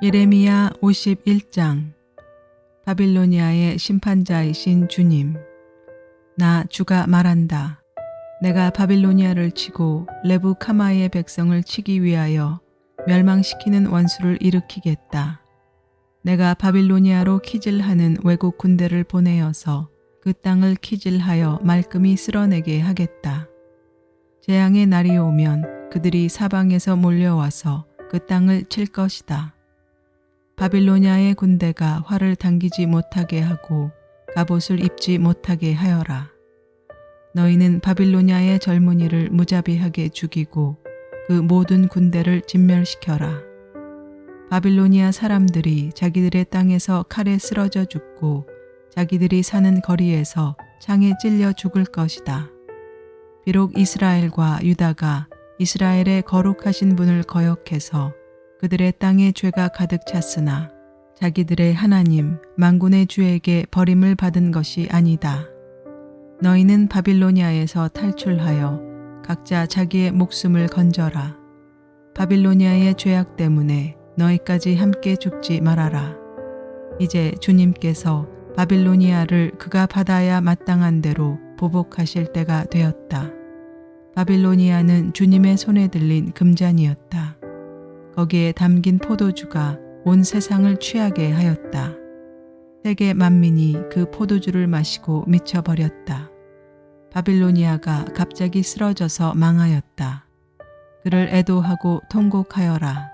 예레미야 51장. 바빌로니아의 심판자이신 주님, 나 주가 말한다. 내가 바빌로니아를 치고 레부카마의 백성을 치기 위하여 멸망시키는 원수를 일으키겠다. 내가 바빌로니아로 키질하는 외국 군대를 보내어서 그 땅을 키질하여 말끔히 쓸어내게 하겠다. 재앙의 날이 오면 그들이 사방에서 몰려와서 그 땅을 칠 것이다. 바빌로니아의 군대가 활을 당기지 못하게 하고 갑옷을 입지 못하게 하여라. 너희는 바빌로니아의 젊은이를 무자비하게 죽이고 그 모든 군대를 진멸시켜라. 바빌로니아 사람들이 자기들의 땅에서 칼에 쓰러져 죽고 자기들이 사는 거리에서 창에 찔려 죽을 것이다. 비록 이스라엘과 유다가 이스라엘의 거룩하신 분을 거역해서 그들의 땅에 죄가 가득 찼으나 자기들의 하나님 만군의 주에게 버림을 받은 것이 아니다. 너희는 바빌로니아에서 탈출하여 각자 자기의 목숨을 건져라. 바빌로니아의 죄악 때문에 너희까지 함께 죽지 말아라. 이제 주님께서 바빌로니아를 그가 받아야 마땅한 대로 보복하실 때가 되었다. 바빌로니아는 주님의 손에 들린 금잔이었다. 거기에 담긴 포도주가 온 세상을 취하게 하였다. 세계 만민이 그 포도주를 마시고 미쳐버렸다. 바빌로니아가 갑자기 쓰러져서 망하였다. 그를 애도하고 통곡하여라.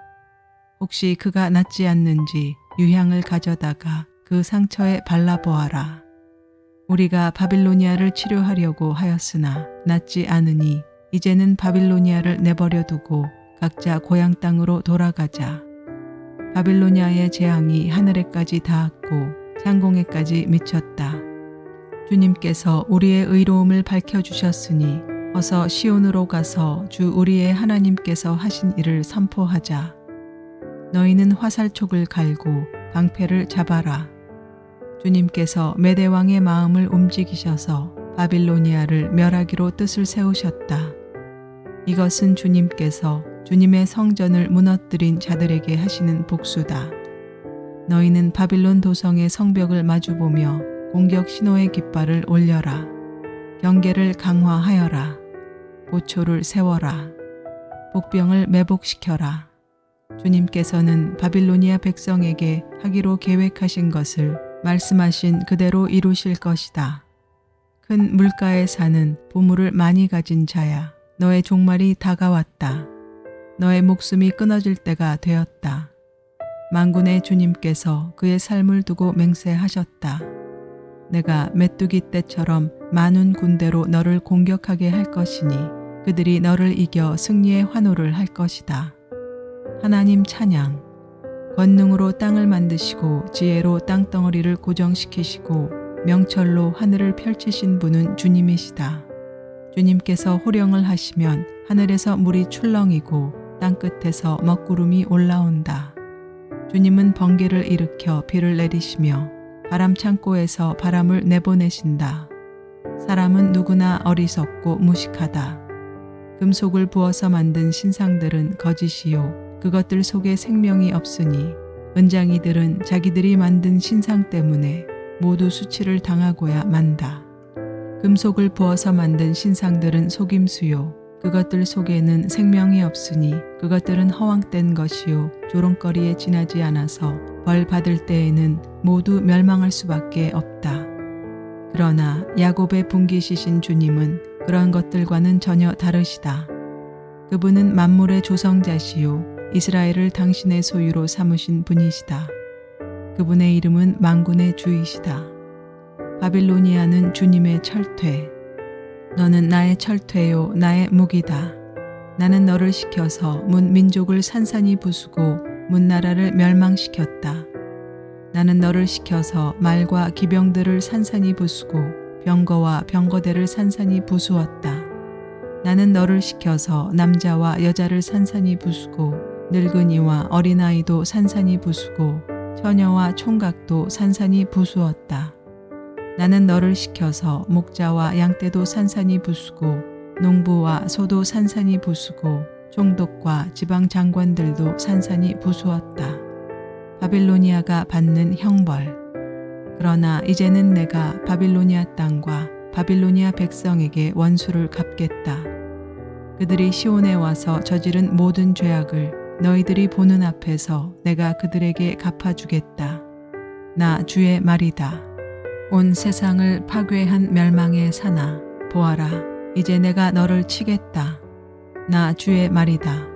혹시 그가 낫지 않는지 유향을 가져다가 그 상처에 발라보아라. 우리가 바빌로니아를 치료하려고 하였으나 낫지 않으니 이제는 바빌로니아를 내버려 두고 각자 고향 땅으로 돌아가자. 바빌로니아의 재앙이 하늘에까지 닿았고 상공에까지 미쳤다. 주님께서 우리의 의로움을 밝혀주셨으니 어서 시온으로 가서 주 우리의 하나님께서 하신 일을 선포하자. 너희는 화살촉을 갈고 방패를 잡아라. 주님께서 메대왕의 마음을 움직이셔서 바빌로니아를 멸하기로 뜻을 세우셨다. 이것은 주님께서 주님의 성전을 무너뜨린 자들에게 하시는 복수다. 너희는 바빌론 도성의 성벽을 마주보며 공격 신호의 깃발을 올려라. 경계를 강화하여라. 보초를 세워라. 복병을 매복시켜라. 주님께서는 바빌로니아 백성에게 하기로 계획하신 것을 말씀하신 그대로 이루실 것이다. 큰 물가에 사는 보물을 많이 가진 자야. 너의 종말이 다가왔다. 너의 목숨이 끊어질 때가 되었다. 만군의 주님께서 그의 삶을 두고 맹세하셨다. 내가 메뚜기 떼처럼 많은 군대로 너를 공격하게 할 것이니 그들이 너를 이겨 승리의 환호를 할 것이다. 하나님 찬양. 권능으로 땅을 만드시고 지혜로 땅덩어리를 고정시키시고 명철로 하늘을 펼치신 분은 주님이시다. 주님께서 호령을 하시면 하늘에서 물이 출렁이고 땅끝에서 먹구름이 올라온다. 주님은 번개를 일으켜 비를 내리시며 바람 창고에서 바람을 내보내신다. 사람은 누구나 어리석고 무식하다. 금속을 부어서 만든 신상들은 거짓이요 그것들 속에 생명이 없으니 은장이들은 자기들이 만든 신상 때문에 모두 수치를 당하고야 만다. 금속을 부어서 만든 신상들은 속임수요 그것들 속에는 생명이 없으니 그것들은 허황된 것이요 조롱거리에 지나지 않아서 벌 받을 때에는 모두 멸망할 수밖에 없다. 그러나 야곱의 분기시신 주님은 그런 것들과는 전혀 다르시다. 그분은 만물의 조성자시요 이스라엘을 당신의 소유로 삼으신 분이시다. 그분의 이름은 만군의 주이시다. 바빌로니아는 주님의 철퇴. 너는 나의 철퇴요 나의 무기다. 나는 너를 시켜서 문 민족을 산산이 부수고 문 나라를 멸망시켰다. 나는 너를 시켜서 말과 기병들을 산산이 부수고 병거와 병거대를 산산이 부수었다. 나는 너를 시켜서 남자와 여자를 산산이 부수고 늙은이와 어린아이도 산산이 부수고 처녀와 총각도 산산이 부수었다. 나는 너를 시켜서 목자와 양떼도 산산이 부수고 농부와 소도 산산이 부수고 총독과 지방 장관들도 산산이 부수었다. 바빌로니아가 받는 형벌. 그러나 이제는 내가 바빌로니아 땅과 바빌로니아 백성에게 원수를 갚겠다. 그들이 시온에 와서 저지른 모든 죄악을 너희들이 보는 앞에서 내가 그들에게 갚아주겠다. 나 주의 말이다. 온 세상을 파괴한 멸망의 산아, 보아라. 이제 내가 너를 치겠다. 나 주의 말이다.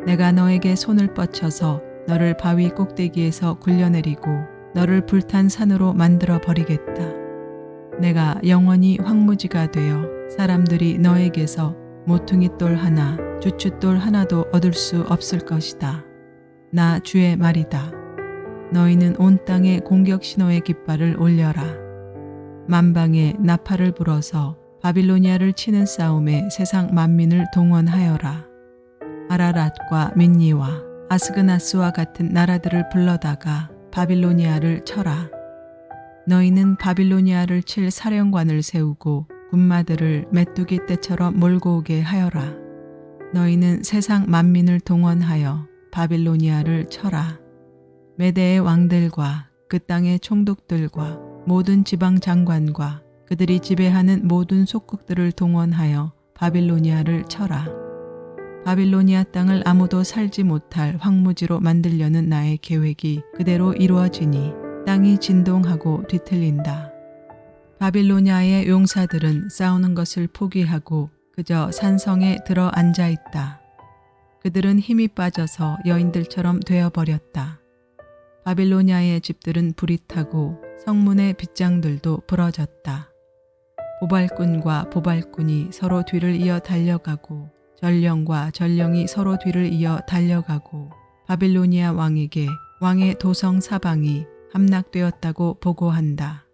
내가 너에게 손을 뻗쳐서 너를 바위 꼭대기에서 굴려내리고 너를 불탄 산으로 만들어 버리겠다. 내가 영원히 황무지가 되어 사람들이 너에게서 모퉁이 돌 하나, 주춧돌 하나도 얻을 수 없을 것이다. 나 주의 말이다. 너희는 온 땅에 공격 신호의 깃발을 올려라. 만방에 나팔을 불어서 바빌로니아를 치는 싸움에 세상 만민을 동원하여라. 아라랏과 민니와 아스그나스와 같은 나라들을 불러다가 바빌로니아를 쳐라. 너희는 바빌로니아를 칠 사령관을 세우고 군마들을 메뚜기 떼처럼 몰고 오게 하여라. 너희는 세상 만민을 동원하여 바빌로니아를 쳐라. 메대의 왕들과 그 땅의 총독들과 모든 지방 장관과 그들이 지배하는 모든 속국들을 동원하여 바빌로니아를 쳐라. 바빌로니아 땅을 아무도 살지 못할 황무지로 만들려는 나의 계획이 그대로 이루어지니 땅이 진동하고 뒤틀린다. 바빌로니아의 용사들은 싸우는 것을 포기하고 그저 산성에 들어 앉아 있다. 그들은 힘이 빠져서 여인들처럼 되어버렸다. 바빌로니아의 집들은 불이 타고 성문의 빗장들도 부러졌다. 보발꾼과 보발꾼이 서로 뒤를 이어 달려가고 전령과 전령이 서로 뒤를 이어 달려가고 바빌로니아 왕에게 왕의 도성 사방이 함락되었다고 보고한다.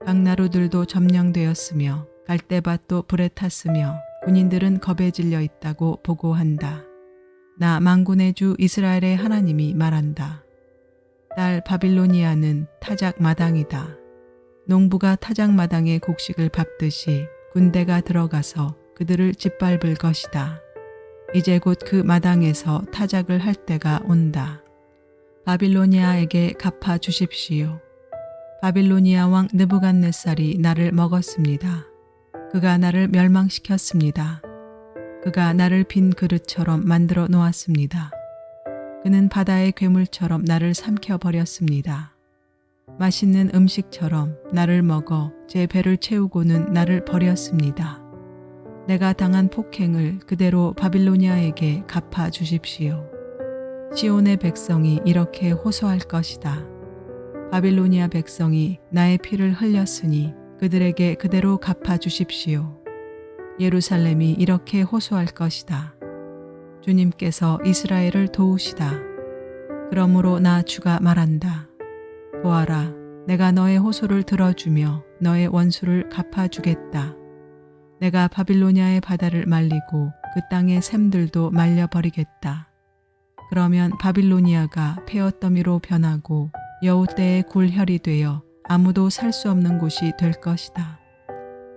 강나루들도 점령되었으며 갈대밭도 불에 탔으며 군인들은 겁에 질려 있다고 보고한다. 나 만군의 주 이스라엘의 하나님이 말한다. 딸 바빌로니아는 타작 마당이다. 농부가 타작 마당에 곡식을 밟듯이 군대가 들어가서 그들을 짓밟을 것이다. 이제 곧 그 마당에서 타작을 할 때가 온다. 바빌로니아에게 갚아 주십시오. 바빌로니아 왕 느부갓네살이 나를 먹었습니다. 그가 나를 멸망시켰습니다. 그가 나를 빈 그릇처럼 만들어 놓았습니다. 그는 바다의 괴물처럼 나를 삼켜버렸습니다. 맛있는 음식처럼 나를 먹어 제 배를 채우고는 나를 버렸습니다. 내가 당한 폭행을 그대로 바빌로니아에게 갚아 주십시오. 시온의 백성이 이렇게 호소할 것이다. 바빌로니아 백성이 나의 피를 흘렸으니 그들에게 그대로 갚아 주십시오. 예루살렘이 이렇게 호소할 것이다. 주님께서 이스라엘을 도우시다. 그러므로 나 주가 말한다. 보아라, 내가 너의 호소를 들어주며 너의 원수를 갚아주겠다. 내가 바빌로니아의 바다를 말리고 그 땅의 샘들도 말려버리겠다. 그러면 바빌로니아가 폐허더미로 변하고 여우떼의 굴혈이 되어 아무도 살 수 없는 곳이 될 것이다.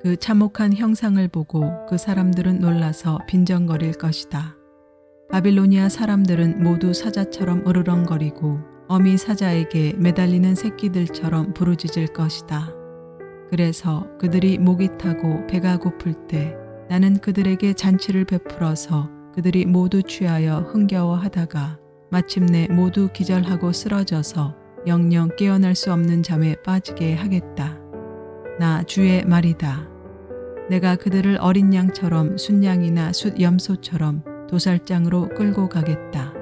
그 참혹한 형상을 보고 그 사람들은 놀라서 빈정거릴 것이다. 바빌로니아 사람들은 모두 사자처럼 으르렁거리고 어미 사자에게 매달리는 새끼들처럼 부르짖을 것이다. 그래서 그들이 목이 타고 배가 고플 때 나는 그들에게 잔치를 베풀어서 그들이 모두 취하여 흥겨워하다가 마침내 모두 기절하고 쓰러져서 영영 깨어날 수 없는 잠에 빠지게 하겠다. 나 주의 말이다. 내가 그들을 어린 양처럼 순양이나 숫염소처럼 도살장으로 끌고 가겠다.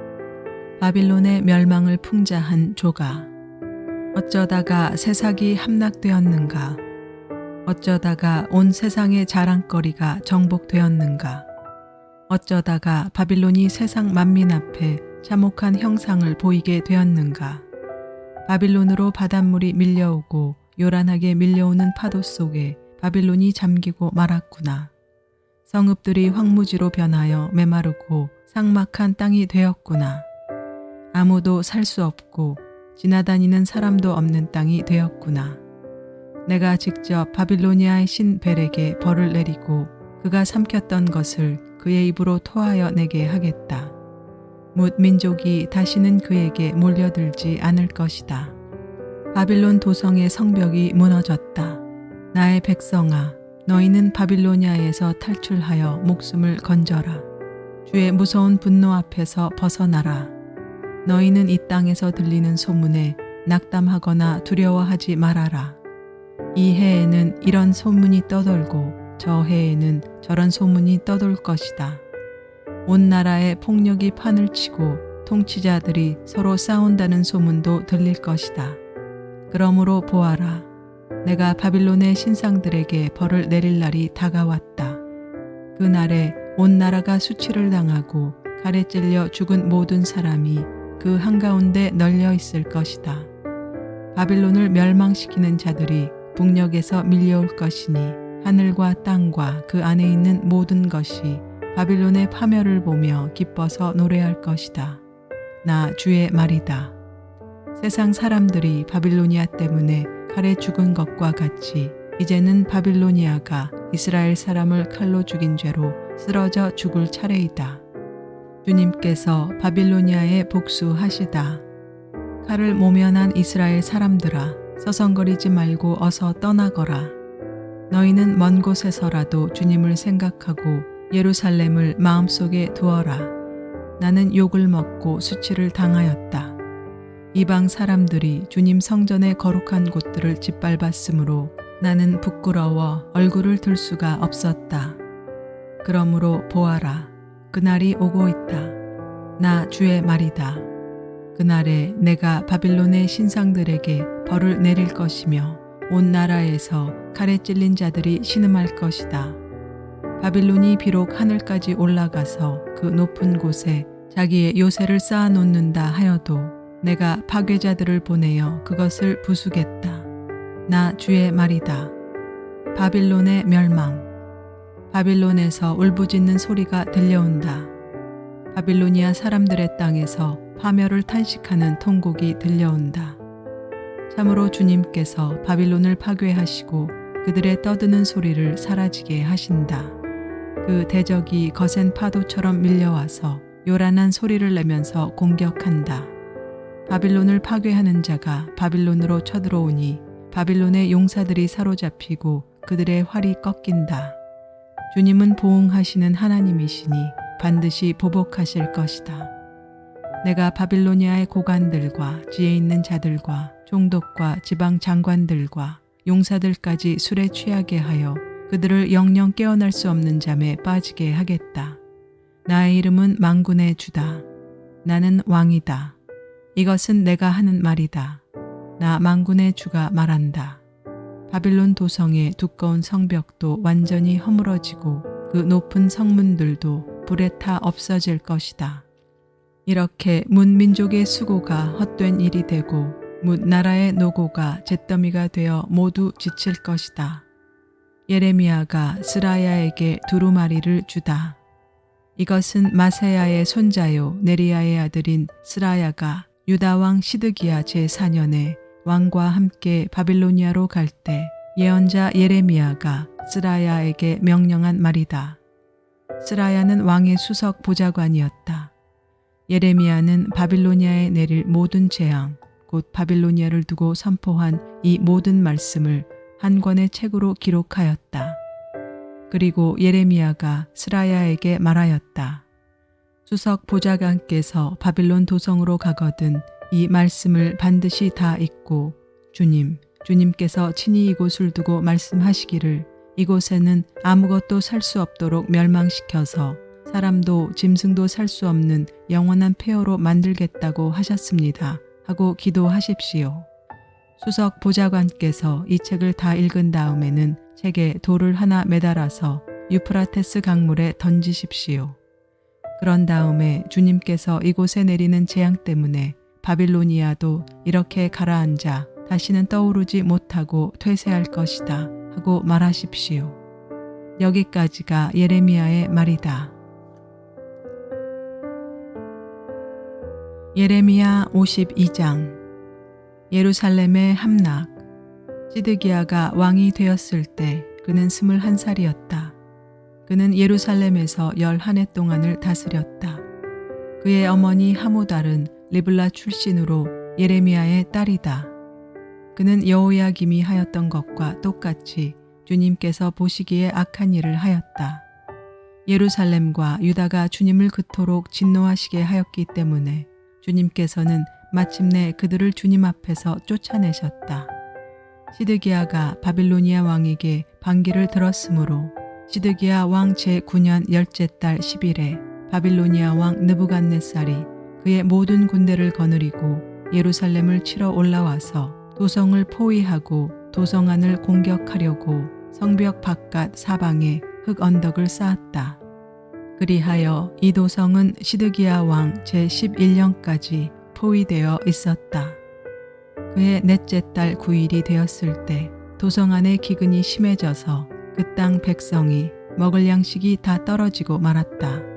바빌론의 멸망을 풍자한 조가. 어쩌다가 새삭이 함락되었는가? 어쩌다가 온 세상의 자랑거리가 정복되었는가? 어쩌다가 바빌론이 세상 만민 앞에 참혹한 형상을 보이게 되었는가? 바빌론으로 바닷물이 밀려오고 요란하게 밀려오는 파도 속에 바빌론이 잠기고 말았구나. 성읍들이 황무지로 변하여 메마르고 삭막한 땅이 되었구나. 아무도 살 수 없고 지나다니는 사람도 없는 땅이 되었구나. 내가 직접 바빌로니아의 신 벨에게 벌을 내리고 그가 삼켰던 것을 그의 입으로 토하여 내게 하겠다. 뭇 민족이 다시는 그에게 몰려들지 않을 것이다. 바빌론 도성의 성벽이 무너졌다. 나의 백성아, 너희는 바빌로니아에서 탈출하여 목숨을 건져라. 주의 무서운 분노 앞에서 벗어나라. 너희는 이 땅에서 들리는 소문에 낙담하거나 두려워하지 말아라. 이 해에는 이런 소문이 떠돌고 저 해에는 저런 소문이 떠돌 것이다. 온 나라에 폭력이 판을 치고 통치자들이 서로 싸운다는 소문도 들릴 것이다. 그러므로 보아라. 내가 바빌론의 신상들에게 벌을 내릴 날이 다가왔다. 그 날에 온 나라가 수치를 당하고 칼에 찔려 죽은 모든 사람이 그 한가운데 널려 있을 것이다. 바빌론을 멸망시키는 자들이 북녘에서 밀려올 것이니 하늘과 땅과 그 안에 있는 모든 것이 바빌론의 파멸을 보며 기뻐서 노래할 것이다. 나 주의 말이다. 세상 사람들이 바빌로니아 때문에 칼에 죽은 것과 같이 이제는 바빌로니아가 이스라엘 사람을 칼로 죽인 죄로 쓰러져 죽을 차례이다. 주님께서 바빌로니아에 복수하시다. 칼을 모면한 이스라엘 사람들아, 서성거리지 말고 어서 떠나거라. 너희는 먼 곳에서라도 주님을 생각하고 예루살렘을 마음속에 두어라. 나는 욕을 먹고 수치를 당하였다. 이방 사람들이 주님 성전의 거룩한 곳들을 짓밟았으므로 나는 부끄러워 얼굴을 들 수가 없었다. 그러므로 보아라. 그날이 오고 있다. 나 주의 말이다. 그날에 내가 바빌론의 신상들에게 벌을 내릴 것이며 온 나라에서 칼에 찔린 자들이 신음할 것이다. 바빌론이 비록 하늘까지 올라가서 그 높은 곳에 자기의 요새를 쌓아놓는다 하여도 내가 파괴자들을 보내어 그것을 부수겠다. 나 주의 말이다. 바빌론의 멸망. 바빌론에서 울부짖는 소리가 들려온다. 바빌로니아 사람들의 땅에서 파멸을 탄식하는 통곡이 들려온다. 참으로 주님께서 바빌론을 파괴하시고 그들의 떠드는 소리를 사라지게 하신다. 그 대적이 거센 파도처럼 밀려와서 요란한 소리를 내면서 공격한다. 바빌론을 파괴하는 자가 바빌론으로 쳐들어오니 바빌론의 용사들이 사로잡히고 그들의 활이 꺾인다. 주님은 보응하시는 하나님이시니 반드시 보복하실 것이다. 내가 바빌로니아의 고관들과 지혜 있는 자들과 총독과 지방 장관들과 용사들까지 술에 취하게 하여 그들을 영영 깨어날 수 없는 잠에 빠지게 하겠다. 나의 이름은 만군의 주다. 나는 왕이다. 이것은 내가 하는 말이다. 나 만군의 주가 말한다. 바빌론 도성의 두꺼운 성벽도 완전히 허물어지고 그 높은 성문들도 불에 타 없어질 것이다. 이렇게 문 민족의 수고가 헛된 일이 되고 문 나라의 노고가 잿더미가 되어 모두 지칠 것이다. 예레미야가 스라야에게 두루마리를 주다. 이것은 마세야의 손자요 네리야의 아들인 스라야가 유다왕 시드기야 제4년에 왕과 함께 바빌로니아로 갈 때 예언자 예레미야가 스라야에게 명령한 말이다. 스라야는 왕의 수석 보좌관이었다. 예레미야는 바빌로니아에 내릴 모든 재앙, 곧 바빌로니아를 두고 선포한 이 모든 말씀을 한 권의 책으로 기록하였다. 그리고 예레미야가 스라야에게 말하였다. 수석 보좌관께서 바빌론 도성으로 가거든 이 말씀을 반드시 다 읽고 주님께서 친히 이곳을 두고 말씀하시기를 이곳에는 아무것도 살 수 없도록 멸망시켜서 사람도 짐승도 살 수 없는 영원한 폐허로 만들겠다고 하셨습니다. 하고 기도하십시오. 수석 보좌관께서 이 책을 다 읽은 다음에는 책에 돌을 하나 매달아서 유프라테스 강물에 던지십시오. 그런 다음에 주님께서 이곳에 내리는 재앙 때문에 바빌로니아도 이렇게 가라앉아 다시는 떠오르지 못하고 퇴세할 것이다 하고 말하십시오. 여기까지가 예레미야의 말이다. 예레미야 52장. 예루살렘의 함락. 시드기야가 왕이 되었을 때 그는 21살이었다. 그는 예루살렘에서 11해 동안을 다스렸다. 그의 어머니 하무달은 리블라 출신으로 예레미야의 딸이다. 그는 여호야김이 하였던 것과 똑같이 주님께서 보시기에 악한 일을 하였다. 예루살렘과 유다가 주님을 그토록 진노하시게 하였기 때문에 주님께서는 마침내 그들을 주님 앞에서 쫓아내셨다. 시드기야가 바빌로니아 왕에게 반기를 들었으므로 시드기야 왕 제9년 10째 달 10일에 바빌로니아 왕 느부갓네살이 그의 모든 군대를 거느리고 예루살렘을 치러 올라와서 도성을 포위하고 도성 안을 공격하려고 성벽 바깥 사방에 흙 언덕을 쌓았다. 그리하여 이 도성은 시드기야 왕 제11년까지 포위되어 있었다. 그의 넷째 달 9일이 되었을 때 도성 안의 기근이 심해져서 그 땅 백성이 먹을 양식이 다 떨어지고 말았다.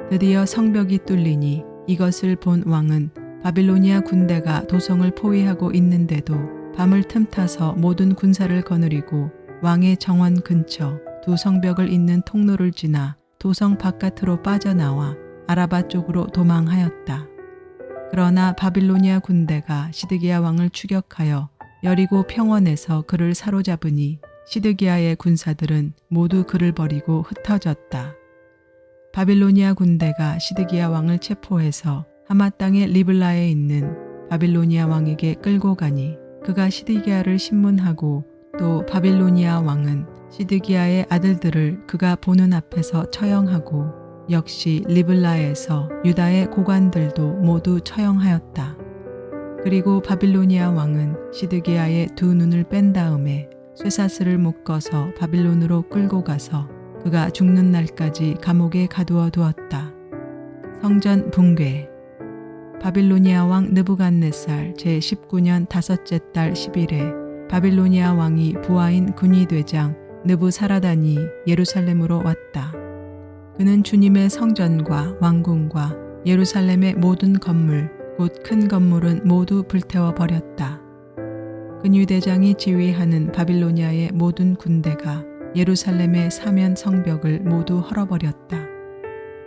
드디어 성벽이 뚫리니 이것을 본 왕은 바빌로니아 군대가 도성을 포위하고 있는데도 밤을 틈타서 모든 군사를 거느리고 왕의 정원 근처 두 성벽을 잇는 통로를 지나 도성 바깥으로 빠져나와 아라바 쪽으로 도망하였다. 그러나 바빌로니아 군대가 시드기야 왕을 추격하여 여리고 평원에서 그를 사로잡으니 시드기야의 군사들은 모두 그를 버리고 흩어졌다. 바빌로니아 군대가 시드기야 왕을 체포해서 하마 땅의 리블라에 있는 바빌로니아 왕에게 끌고 가니 그가 시드기야를 신문하고 또 바빌로니아 왕은 시드기야의 아들들을 그가 보는 앞에서 처형하고 역시 리블라에서 유다의 고관들도 모두 처형하였다. 그리고 바빌로니아 왕은 시드기야의 두 눈을 뺀 다음에 쇠사슬을 묶어서 바빌론으로 끌고 가서 그가 죽는 날까지 감옥에 가두어 두었다. 성전 붕괴. 바빌로니아 왕 느부갓네살 제19년 5째 달 10일에 바빌로니아 왕이 부하인 군의대장 느부사라단이 예루살렘으로 왔다. 그는 주님의 성전과 왕궁과 예루살렘의 모든 건물, 곧 큰 건물은 모두 불태워 버렸다. 근위대장이 지휘하는 바빌로니아의 모든 군대가 예루살렘의 사면 성벽을 모두 헐어버렸다.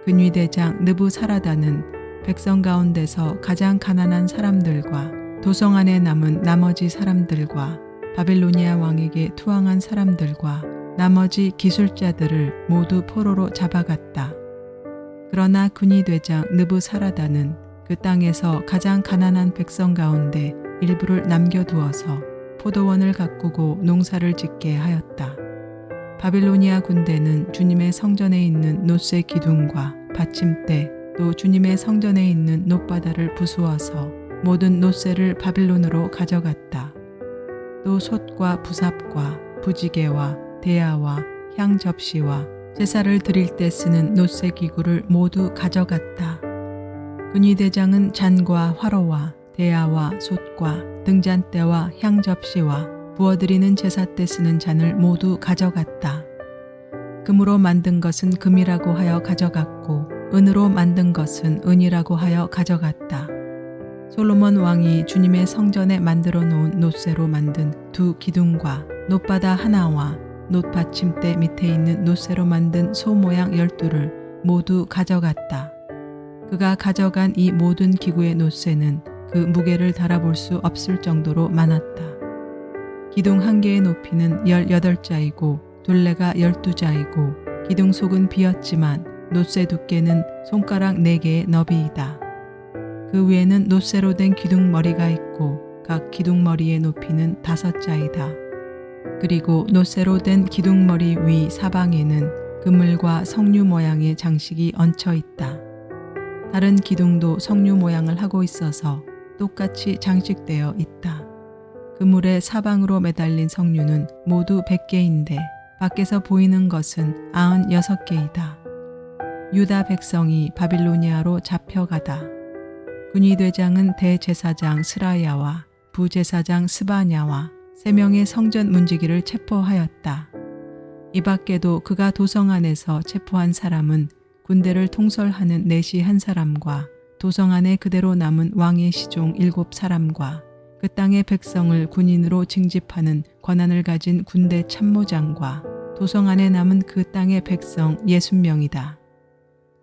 근위대장 느부사라단은 백성 가운데서 가장 가난한 사람들과 도성 안에 남은 나머지 사람들과 바빌로니아 왕에게 투항한 사람들과 나머지 기술자들을 모두 포로로 잡아갔다. 그러나 군의대장 느부사라단은 그 땅에서 가장 가난한 백성 가운데 일부를 남겨두어서 포도원을 가꾸고 농사를 짓게 하였다. 바빌로니아 군대는 주님의 성전에 있는 놋새 기둥과 받침대 또 주님의 성전에 있는 놋바다를 부수어서 모든 놋새를 바빌론으로 가져갔다. 또 솥과 부삽과 부지개와 대야와 향 접시와 제사를 드릴 때 쓰는 놋새 기구를 모두 가져갔다. 군의대장은 잔과 화로와 대야와 솥과 등잔대와 향 접시와 부어드리는 제사 때 쓰는 잔을 모두 가져갔다. 금으로 만든 것은 금이라고 하여 가져갔고 은으로 만든 것은 은이라고 하여 가져갔다. 솔로몬 왕이 주님의 성전에 만들어 놓은 놋새로 만든 두 기둥과 놋바다 하나와 놋 받침대 밑에 있는 놋새로 만든 소 모양 12를 모두 가져갔다. 그가 가져간 이 모든 기구의 놋새는 그 무게를 달아볼 수 없을 정도로 많았다. 기둥 한 개의 높이는 18자이고 둘레가 12자이고 기둥 속은 비었지만 놋새 두께는 손가락 4개의 너비이다. 그 위에는 놋새로 된 기둥머리가 있고 각 기둥머리의 높이는 5자이다. 그리고 놋새로 된 기둥머리 위 사방에는 그물과 석류 모양의 장식이 얹혀 있다. 다른 기둥도 석류 모양을 하고 있어서 똑같이 장식되어 있다. 그물의 사방으로 매달린 석류는 모두 100개인데 밖에서 보이는 것은 96개이다. 유다 백성이 바빌로니아로 잡혀가다. 군의대장은 대제사장 스라야와 부제사장 스바냐와 3명의 성전 문지기를 체포하였다. 이 밖에도 그가 도성 안에서 체포한 사람은 군대를 통솔하는 내시 1사람과 도성 안에 그대로 남은 왕의 시종 7사람과 그 땅의 백성을 군인으로 징집하는 권한을 가진 군대 참모장과 도성 안에 남은 그 땅의 백성 60명이다.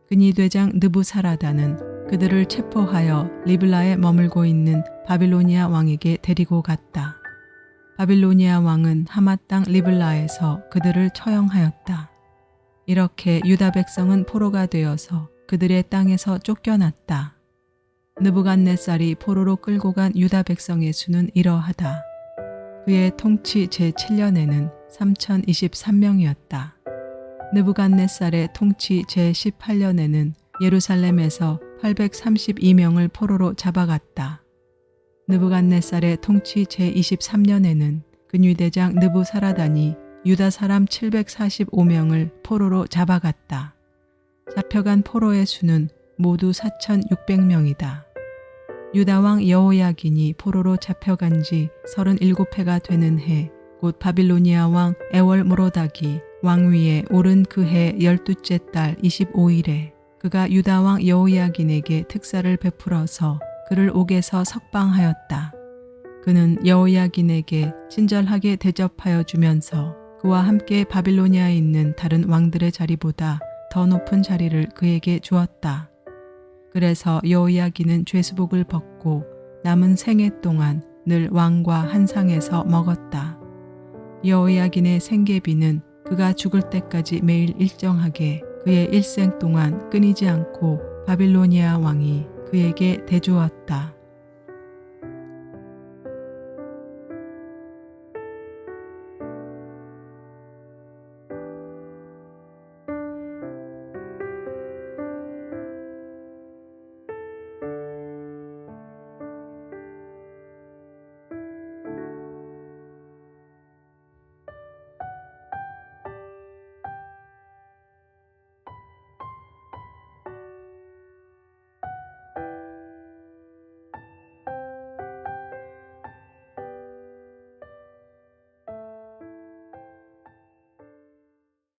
근위대장 느부사라단은 그들을 체포하여 리블라에 머물고 있는 바빌로니아 왕에게 데리고 갔다. 바빌로니아 왕은 하맛 땅 리블라에서 그들을 처형하였다. 이렇게 유다 백성은 포로가 되어서 그들의 땅에서 쫓겨났다. 느부갓네살이 포로로 끌고 간 유다 백성의 수는 이러하다. 그의 통치 제7년에는 3023명이었다. 느부갓네살의 통치 제18년에는 예루살렘에서 832명을 포로로 잡아갔다. 느부갓네살의 통치 제23년에는 근위대장 느부사라단이 유다 사람 745명을 포로로 잡아갔다. 잡혀간 포로의 수는 모두 4,600명이다. 유다왕 여호야긴이 포로로 잡혀간 지 37해가 되는 해, 곧 바빌로니아 왕 에월므로닥이 왕위에 오른 그 해 12째 달 25일에 그가 유다왕 여호야긴에게 특사를 베풀어서 그를 옥에서 석방하였다. 그는 여호야긴에게 친절하게 대접하여 주면서 그와 함께 바빌로니아에 있는 다른 왕들의 자리보다 더 높은 자리를 그에게 주었다. 그래서 여호야긴은 죄수복을 벗고 남은 생애 동안 늘 왕과 한 상에서 먹었다. 여호야긴의 생계비는 그가 죽을 때까지 매일 일정하게 그의 일생 동안 끊이지 않고 바빌로니아 왕이 그에게 대주었다.